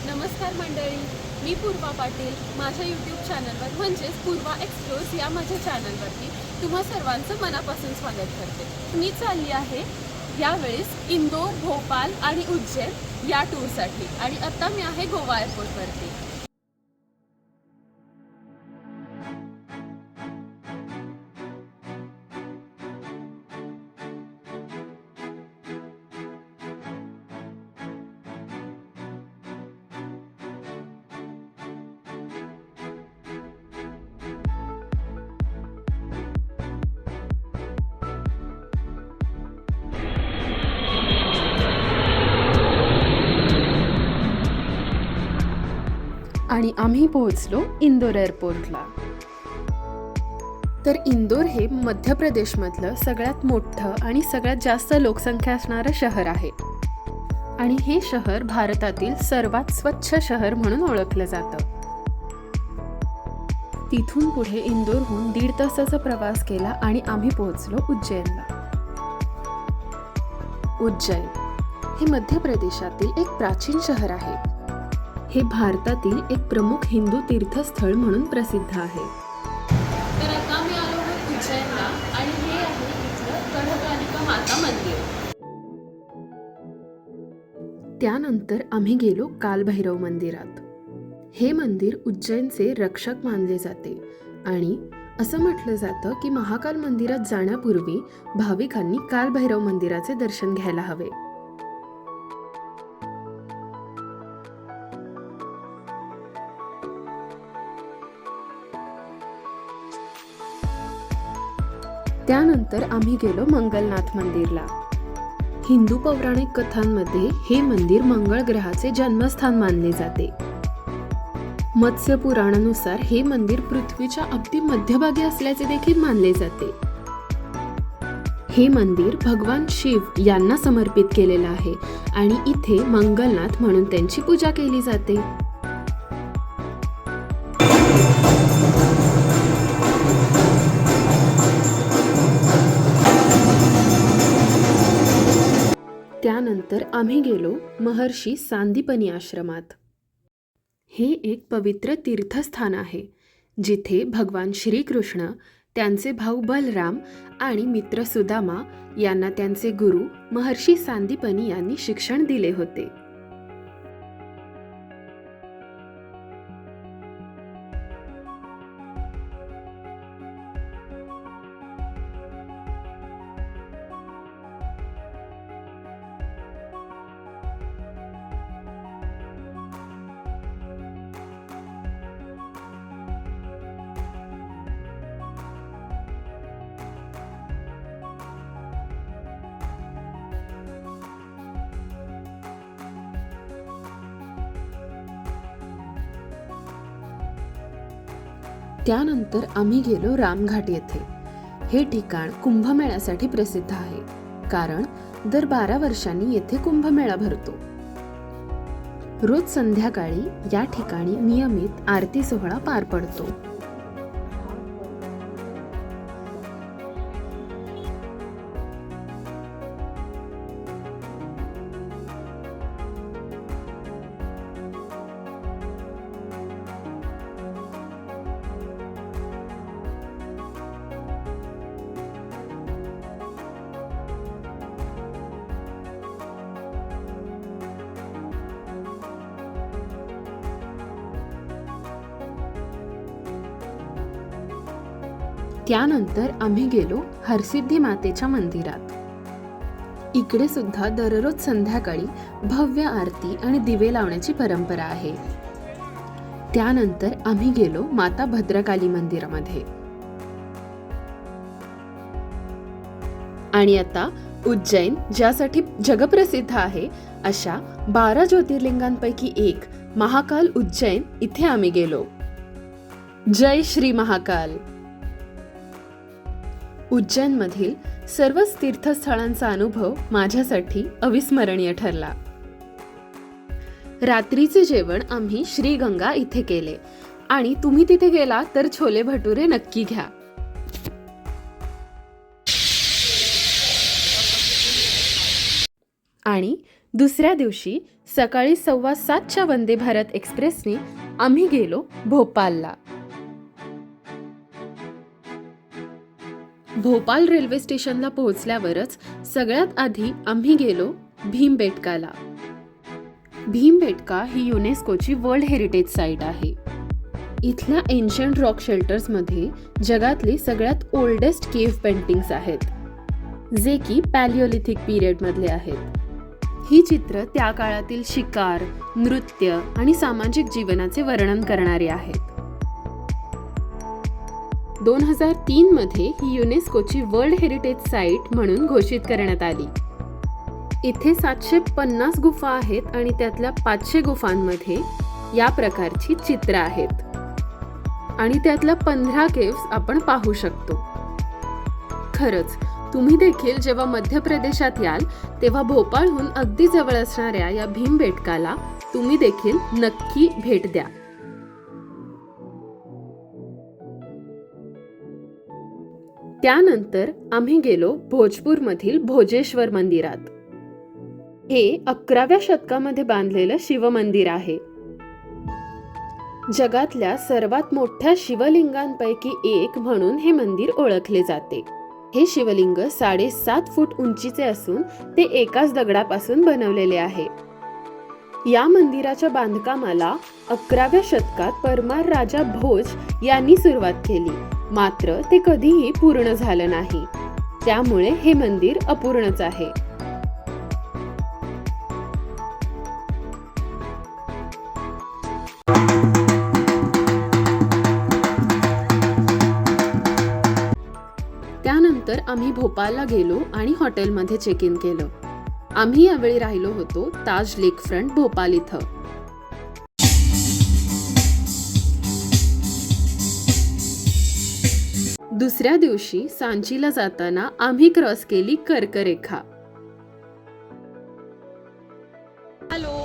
नमस्कार मंडळी, मी पूर्वा पाटील. माझ्या यूट्यूब चॅनलवर म्हणजेच पूर्वा एक्सप्लोर्स या माझ्या चॅनलवरती तुम्हा सर्वांचं मनापासून स्वागत करते. मी चालली आहे यावेळेस इंदोर, भोपाळ आणि उज्जैन या टूरसाठी आणि आता मी आहे गोवा एअरपोर्टवरती. आणि आम्ही पोहोचलो इंदोर एअरपोर्टला. तर इंदोर हे मध्य प्रदेशमधलं सगळ्यात मोठं आणि सगळ्यात जास्त लोकसंख्या असणारं शहर आहे आणि हे शहर भारतातील सर्वात स्वच्छ शहर म्हणून ओळखलं जातं. तिथून पुढे इंदोरहून 1.5 तासाचा प्रवास केला आणि आम्ही पोहोचलो उज्जैनला. उज्जैन हे मध्य प्रदेशातील एक प्राचीन शहर आहे. हे भारतातील एक प्रमुख हिंदू तीर्थस्थळ म्हणून प्रसिद्ध आहे. तर आता मी आलो उज्जैनला आणि हे आहे इथलं कनकदुर्गा माता मंदिर. त्यानंतर आम्ही गेलो कालभैरव मंदिरात. हे मंदिर उज्जैनचे रक्षक मानले जाते आणि असं म्हटलं जातं की महाकाल मंदिरात जाण्यापूर्वी भाविकांनी कालभैरव मंदिराचे दर्शन घ्यायला हवे. त्यानंतर आम्ही गेलो मंगलनाथ मंदिरला. हिंदू पौराणिक कथांमध्ये हे मंदिर मंगळ ग्रहाचे जन्मस्थान मानले जाते. मत्स्य पुराणानुसार हे मंदिर पृथ्वीच्या अगदी मध्यभागी असल्याचे देखील मानले जाते. हे मंदिर भगवान शिव यांना समर्पित केलेलं आहे आणि इथे मंगलनाथ म्हणून त्यांची पूजा केली जाते. त्यानंतर आम्ही गेलो महर्षी सांदीपनी आश्रमात. हे एक पवित्र तीर्थस्थान आहे जिथे भगवान श्रीकृष्ण, त्यांचे भाऊ बलराम आणि मित्र सुदामा यांना त्यांचे गुरु महर्षी सांदीपनी यांनी शिक्षण दिले होते. त्यानंतर आम्ही गेलो रामघाट येथे. हे ठिकाण कुंभमेळ्यासाठी प्रसिद्ध आहे कारण दर 12 वर्षांनी येथे कुंभमेळा भरतो. रोज संध्याकाळी या ठिकाणी नियमित आरती सोहळा पार पडतो. त्यानंतर आम्ही गेलो हरसिद्धी मातेच्या मंदिरात. इकडे सुद्धा दररोज संध्याकाळी भव्य आरती आणि दिवे लावण्याची परंपरा आहे. त्यानंतर आम्ही गेलो माता भद्रकाली मंदिरामध्ये. आणि आता उज्जैन, ज्यासाठी जगप्रसिद्ध आहे अशा 12 ज्योतिर्लिंगांपैकी एक महाकाल उज्जैन इथे आम्ही गेलो. जय श्री महाकाल. उज्जैनमधील सर्वच तीर्थस्थळांचा अनुभव माझ्यासाठी अविस्मरणीय ठरला. रात्रीचे जेवण आम्ही श्रीगंगा इथे केले आणि तुम्ही तिथे गेला तर छोले भटुरे नक्की घ्या. आणि दुसऱ्या दिवशी सकाळी 7:15च्या वंदे भारत एक्सप्रेसने आम्ही गेलो भोपाळला. भोपाळ रेल्वे स्टेशनला पोहोचल्यावरच सगळ्यात आधी आम्ही गेलो भीमबेटकाला. भीमबेटका ही युनेस्कोची वर्ल्ड हेरिटेज साईट आहे. इथल्या एन्शंट रॉक शेल्टर्समध्ये जगातले सगळ्यात ओल्डेस्ट केव्ह पेंटिंग्स आहेत, जे की पॅलिओलिथिक पिरियडमधले आहेत. ही चित्र त्या काळातील शिकार, नृत्य आणि सामाजिक जीवनाचे वर्णन करणारी आहेत. 2003 मध्ये ही युनेस्कोची वर्ल्ड हेरिटेज साईट म्हणून घोषित करण्यात आली. इथे 750 गुफा आहेत आणि त्यातल्या 500 गुफांमध्ये या प्रकारची चित्र आहेत आणि त्यातल्या 15 केव्स आपण पाहू शकतो. खरंच तुम्ही देखील जेव्हा मध्य प्रदेशात याल तेव्हा भोपाळहून अगदी जवळ असणाऱ्या या भीमबेटकाला तुम्ही देखील नक्की भेट द्या. त्यानंतर आम्ही गेलो भोजपूरमधील भोजेश्वर मंदिरात. हे 11व्या शतकामध्ये बांधलेलं शिवमंदिर आहे. जगातल्या सर्वात मोठ्या शिवलिंगांपैकी एक म्हणून हे मंदिर ओळखले जाते. हे शिवलिंग 7.5 फूट उंचीचे असून ते एकाच दगडापासून बनवलेले आहे. या मंदिराच्या बांधकामाला 11व्या शतकात परमार राजा भोज यांनी सुरुवात केली, मात्र ते कधीही पूर्ण झालं नाही. त्यामुळे हे मंदिर अपूर्णच आहे. त्यानंतर आम्ही भोपाळला गेलो आणि हॉटेलमध्ये चेक इन केलं. आम्ही यावेळी राहिलो होतो ताज लेक फ्रंट भोपाळ इथं. दुसऱ्या दिवशी सांचीला जाताना आम्ही क्रॉस केली कर्करेखा. हॅलो,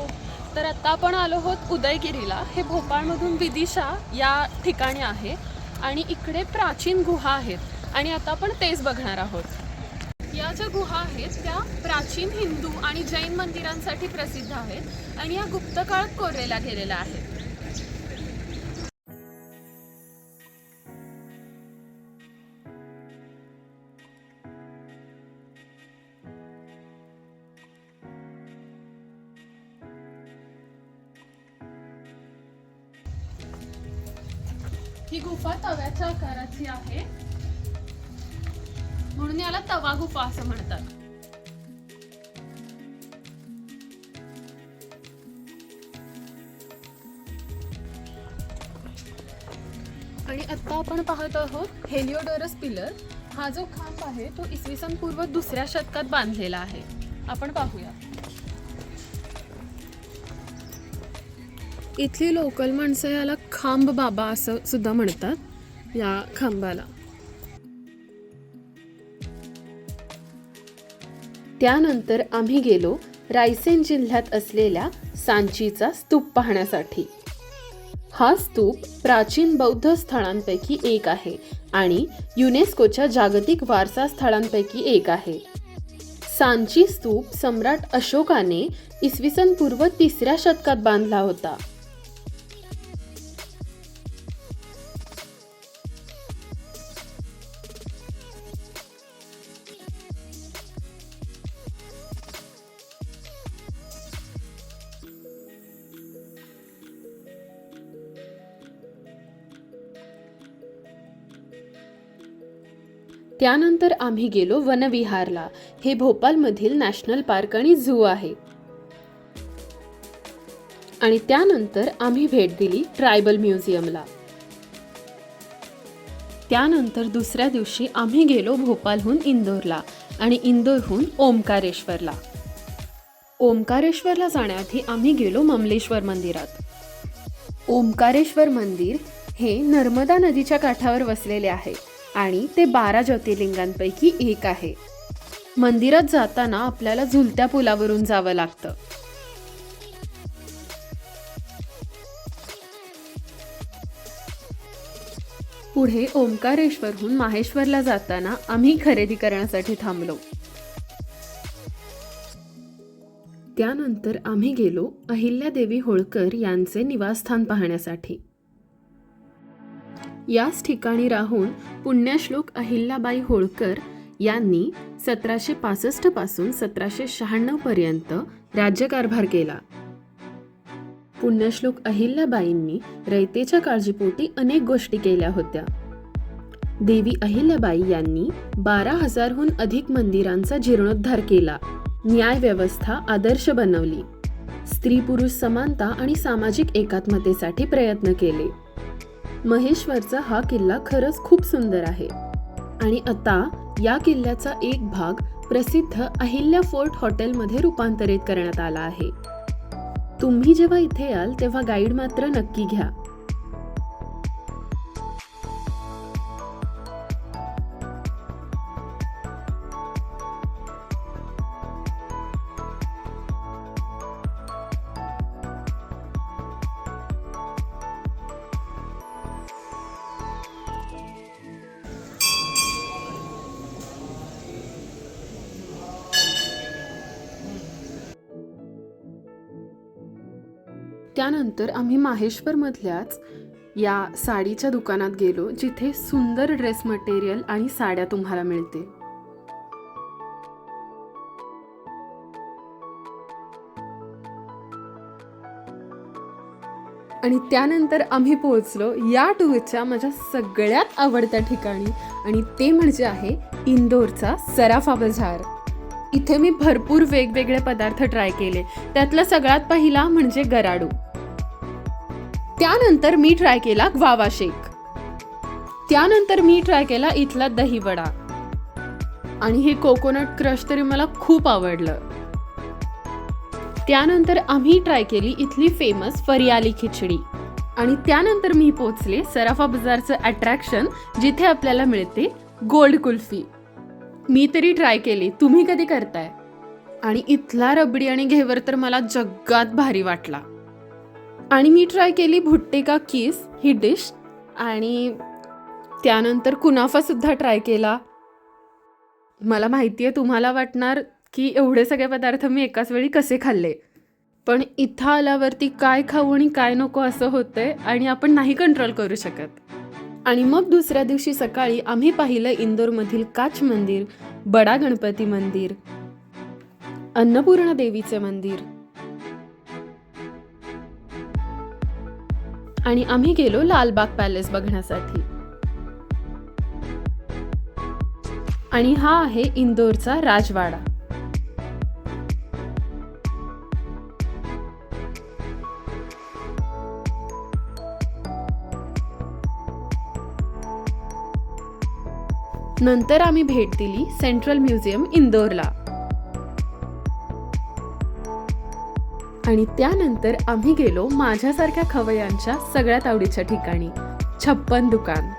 तर आता आपण आलो आहोत उदयगिरीला. हे भोपाळमधून विदिशा या ठिकाणी आहे आणि इकडे प्राचीन गुहा आहेत आणि आता आपण तेच बघणार आहोत. या ज्या गुहा आहेत त्या प्राचीन हिंदू आणि जैन मंदिरांसाठी प्रसिद्ध आहेत आणि या गुप्त काळात कोरलेल्या गेलेल्या आहेत. ही गुफा तव्याच्या आकाराची आहे म्हणून याला तवा गुफा असं म्हणतात. आणि आता आपण पाहत आहोत हेलिओडोरस पिलर. हा जो खांब आहे तो इसवी सन पूर्व 2ऱ्या शतकात बांधलेला आहे. आपण पाहूया. इथली लोकल माणसं याला खांब बाबा असं सुद्धा म्हणतात या खांबाला. त्यानंतर आम्ही गेलो रायसेन जिल्ह्यात असलेल्या सांचीचा स्तूप पाहण्यासाठी. हा स्तूप प्राचीन बौद्ध स्थळांपैकी एक आहे आणि युनेस्कोच्या जागतिक वारसा स्थळांपैकी एक आहे. सांची स्तूप सम्राट अशोकाने इसवी सन पूर्व 3ऱ्या शतकात बांधला होता. त्यानंतर आम्ही गेलो वनविहारला. हे भोपाळमधील नॅशनल पार्क आणि झू आहे. आणि त्यानंतर आम्ही भेट दिली ट्रायबल म्युझियमला. त्यानंतर दुसऱ्या दिवशी आम्ही गेलो भोपाळहून इंदोरला आणि इंदोरहून ओमकारेश्वरला. ओमकारेश्वरला जाण्याआधी आम्ही गेलो ममलेश्वर मंदिरात. ओमकारेश्वर मंदिर हे नर्मदा नदीच्या काठावर वसलेले आहे आणि ते 12 ज्योतिर्लिंगांपैकी एक आहे. मंदिरात जाताना आपल्याला झुलत्या पुलावरून जावं लागतं. पुढे ओमकारेश्वरहून माहेश्वरला जाताना आम्ही खरेदी करण्यासाठी थांबलो. त्यानंतर आम्ही गेलो अहिल्यादेवी होळकर यांचे निवासस्थान पाहण्यासाठी. याच ठिकाणी राहून पुण्यश्लोक अहिल्याबाई होळकर यांनी 1765 पासून 1796 पर्यंत राज्यकारभार केला. पुण्यश्लोक अहिल्याबाईंनी रयतेच्या काळजीपोटी अनेक गोष्टी केल्या होत्या. देवी अहिल्याबाई यांनी 12,000हून अधिक मंदिरांचा जीर्णोद्धार केला. न्याय व्यवस्था आदर्श बनवली. स्त्री पुरुष समानता आणि सामाजिक एकात्मतेसाठी प्रयत्न केले. महेश्वरचा हा किल्ला खरंच खूप सुंदर आहे आणि आता या किल्ल्याचा एक भाग प्रसिद्ध अहिल्या फोर्ट हॉटेलमध्ये रूपांतरित करण्यात आला आहे. तुम्ही जेव्हा इथे याल तेव्हा गाईड मात्र नक्की घ्या. त्यानंतर आम्ही माहेश्वरमधल्याच या साडीच्या दुकानात गेलो, जिथे सुंदर ड्रेस मटेरियल आणि साड्या तुम्हाला मिळते. आणि त्यानंतर आम्ही पोहोचलो या टूरच्या माझ्या सगळ्यात आवडत्या ठिकाणी, आणि ते म्हणजे आहे इंदोरचा सराफा बाजार. इथे मी भरपूर वेगवेगळे पदार्थ ट्राय केले. त्यातला सगळ्यात पहिला म्हणजे गराडू. त्यानंतर मी ट्राय केला ग्वावा शेक. त्यानंतर मी ट्राय केला इथला दही वडा, आणि हे कोकोनट क्रश तरी मला खूप आवडलं. त्यानंतर आम्ही ट्राय केली इथली फेमस फरियाली खिचडी, आणि त्यानंतर मी पोहोचले सराफा बाजारचं अट्रॅक्शन, जिथे आपल्याला मिळते गोल्ड कुल्फी. मी तरी ट्राय केली, तुम्ही कधी करताय? आणि इथला रबडी आणि घेवर तर मला जग्गात भारी वाटला. आणि मी ट्राय केली भुट्टे का कीस ही डिश, आणि त्यानंतर कुनाफा सुद्धा ट्राय केला. मला माहिती आहे तुम्हाला वाटणार की एवढे सगळे पदार्थ मी एकाच वेळी कसे खाल्ले, पण इथं आल्यावरती काय खाऊ आणि काय नको असं होतंय, आणि आपण नाही कंट्रोल करू शकत. आणि मग दुसऱ्या दिवशी सकाळी आम्ही पाहिलं इंदोरमधील काच मंदिर, बडा गणपती मंदिर, अन्नपूर्णा देवीचे मंदिर, आणि आम्ही गेलो लालबाग पॅलेस बघण्यासाठी. आणि हा आहे इंदोरचा राजवाडा. नंतर आम्ही भेट दिली सेंट्रल म्युझियम इंदोरला. आणि त्यानंतर आम्ही गेलो माझ्यासारख्या खवय्यांच्या सगळ्यात आवडीच्या ठिकाणी, 56 दुकान.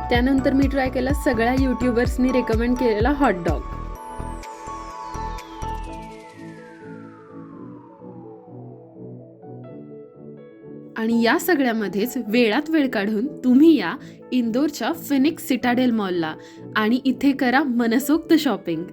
त्यानंतर मी ट्राय केला सगळ्या यूट्यूबर्सनी रेकमेंड केलेला हॉटडॉग. आणि या सगळ्यामध्येच वेळात वेळ काढून तुम्ही या इंदोरच्या फिनिक्स सिटाडेल मॉलला, आणि इथे करा मनसोक्त शॉपिंग.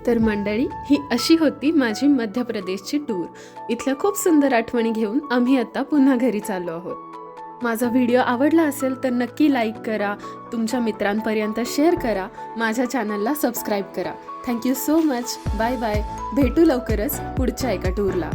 तर मंडळी, ही अशी होती माझी मध्य प्रदेशची टूर. इथल्या खूप सुंदर आठवणी घेऊन आम्ही आता पुन्हा घरी चाललो आहोत. माझा व्हिडिओ आवडला असेल तर नक्की लाईक करा, तुमच्या मित्रांपर्यंत शेअर करा, माझ्या चॅनलला सबस्क्राईब करा. Thank you so much. Bye bye. भेटू लवकरच पुढच्या एका टूरला.